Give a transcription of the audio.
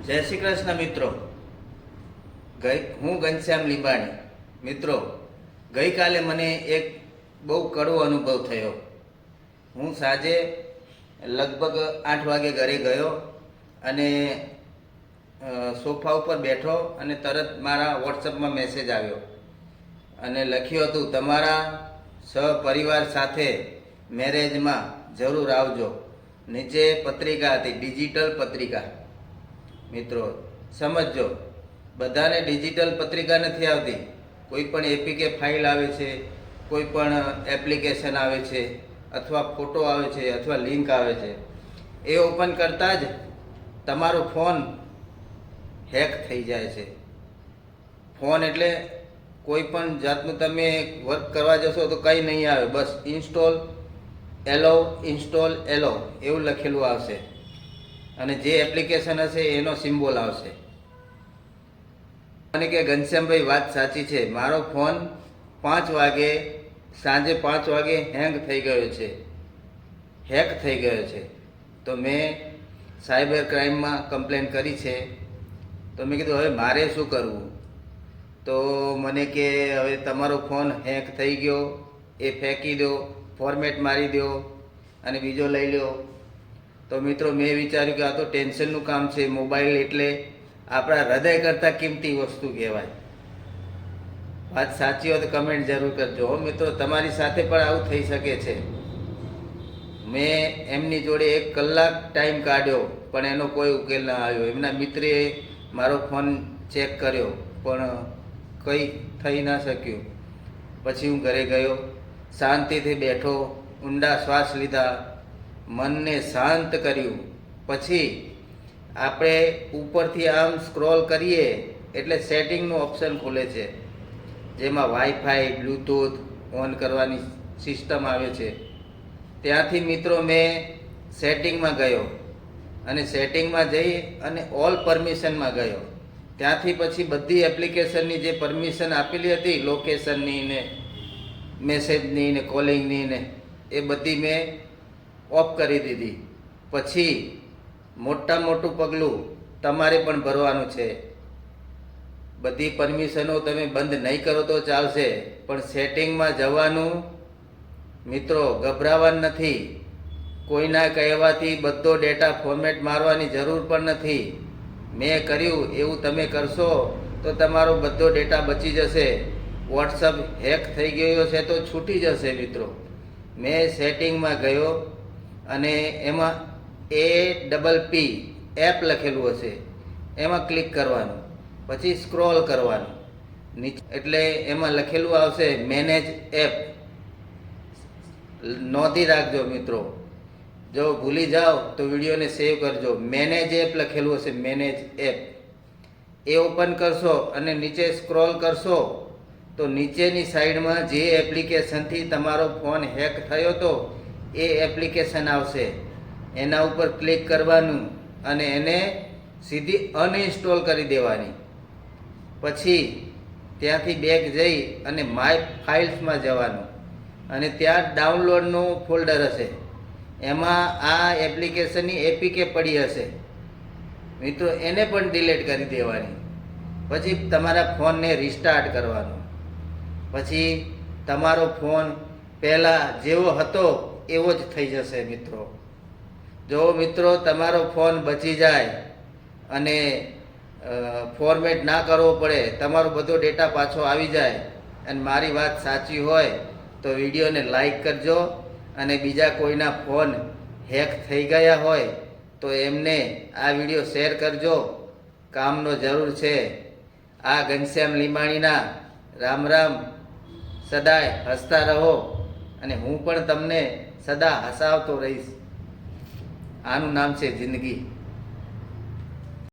જય શ્રી કૃષ્ણ મિત્રો. હું ઘનશ્યામ લીંબાણી. મિત્રો, ગઈકાલે મને એક બહુ કડવો અનુભવ થયો. હું સાંજે લગભગ 8 વાગે ઘરે ગયો અને સોફા ઉપર બેઠો અને તરત મારા વોટ્સઅપમાં મેસેજ આવ્યો અને લખ્યું હતું, તમારા સહપરિવાર સાથે મેરેજમાં જરૂર આવજો. નીચે પત્રિકા હતી, ડિજિટલ પત્રિકા. મિત્રો સમજજો, બધાને ડિજિટલ પત્રિકા નથી આવતી. કોઈ પણ એપીકે ફાઇલ આવે છે, કોઈ પણ એપ્લિકેશન આવે છે, અથવા ફોટો આવે છે, અથવા લિંક આવે છે. એ ઓપન કરતાં જ તમારો ફોન હેક થઈ જાય છે. ફોન એટલે કોઈ પણ જાતનું તમે વર્ક કરવા જશો તો કંઈ નહીં આવે, બસ ઇન્સ્ટોલ એલો એવું લખેલું આવશે અને જે એપ્લિકેશન હશે એનો સિમ્બોલ આવશે. અને કે ઘનશ્યામભાઈ, વાત સાચી છે, મારો ફોન 5 વાગે સાંજે 5 વાગે હેંગ થઈ ગયો છે, હેક થઈ ગયો છે. તો મેં સાયબર ક્રાઇમમાં કમ્પ્લેન કરી છે. તો મેં કીધું હવે મારે શું કરવું? તો મને કે હવે તમારો ફોન હેક થઈ ગયો, એ ફેંકી દો, ફોર્મેટ મારી દો અને બીજો લઈ લો. તો મિત્રો, મેં વિચાર્યું કે આ તો ટેન્શનનું કામ છે. મોબાઈલ એટલે આપણા હૃદય કરતાં કિંમતી વસ્તુ કહેવાય. વાત સાચી હોય તો કમેન્ટ જરૂર કરજો. હો મિત્રો, તમારી સાથે પણ આવું થઈ શકે છે. મેં એમની જોડે 1 કલાક ટાઈમ કાઢ્યો પણ એનો કોઈ ઉકેલ ના આવ્યો. એમના મિત્રે મારો ફોન ચેક કર્યો પણ કંઈ થઈ ના શક્યું. પછી હું ઘરે ગયો, શાંતિથી બેઠો, ઊંડા શ્વાસ લીધા, મનને શાંત કર્યું. પછી આપણે ઉપરથી આમ સ્ક્રોલ કરીએ એટલે સેટિંગનું ઓપ્શન ખુલે છે, જેમાં વાઈફાઈ, બ્લૂટૂથ ઓન કરવાની સિસ્ટમ આવે છે. ત્યાંથી મિત્રો મેં સેટિંગમાં ગયો અને સેટિંગમાં જઈ અને ઓલ પરમિશનમાં ગયો. ત્યાંથી પછી બધી એપ્લિકેશનની જે પરમિશન આપેલી હતી, લોકેશનની ને મેસેજની ને કોલિંગની ને, એ બધી મેં ઓફ કરી દીધી. પછી મોટું પગલું તમારે પણ ભરવાનું છે. બધી પરમિશનો તમે બંધ નહીં કરો તો ચાલશે, પણ સેટિંગમાં જવાનું. મિત્રો, ગભરાવાનું નથી. કોઈના કહેવાથી બધો ડેટા ફોર્મેટ મારવાની જરૂર પણ નથી. મેં કર્યું એવું તમે કરશો તો તમારો બધો ડેટા બચી જશે. વોટ્સઅપ હેક થઈ ગયો છે તો છૂટી જશે. મિત્રો, મેં સેટિંગમાં ગયો અને એમાં APP એપ લખેલું હશે, એમાં ક્લિક કરવાનું. પછી સ્ક્રોલ કરવાનું નીચે, એટલે એમાં લખેલું આવશે મેનેજ એપ. નોંધી રાખજો મિત્રો, જો ભૂલી જાઓ તો વિડીયોને સેવ કરજો. મેનેજ એપ લખેલું હશે, મેનેજ એપ. એ ઓપન કરશો અને નીચે સ્ક્રોલ કરશો તો નીચેની સાઈડમાં જે એપ્લિકેશનથી તમારો ફોન હેક થયો હતો એ એપ્લિકેશન આવશે. એના ઉપર ક્લિક કરવાનું અને એને સીધી અનઇન્સ્ટોલ કરી દેવાની. પછી ત્યાંથી બેક જઈ અને માય ફાઇલ્સમાં જવાનું અને ત્યાં ડાઉનલોડનું ફોલ્ડર હશે, એમાં આ એપ્લિકેશનની એપીકે પડી હશે. મિત્રો, એને પણ ડિલીટ કરી દેવાની. પછી તમારા ફોનને રિસ્ટાર્ટ કરવાનો. પછી તમારો ફોન પહેલાં જેવો હતો એવો જ થઈ જશે. મિત્રો, જો મિત્રો તમારો ફોન બચી જાય અને ફોર્મેટ ના કરવો પડે, તમારો બધો ડેટા પાછો આવી જાય અને મારી વાત સાચી હોય તો વિડીયોને લાઈક કરજો અને બીજા કોઈના ફોન હેક થઈ ગયા હોય તો એમને આ વિડીયો શેર કરજો. કામનો જરૂર છે. આ ઘનશ્યામ લીંબાણીના રામ રામ. સદાય હસતા રહો અને હું પણ તમને સદા હસાવતો રહીશ. આનું નામ છે જિંદગી.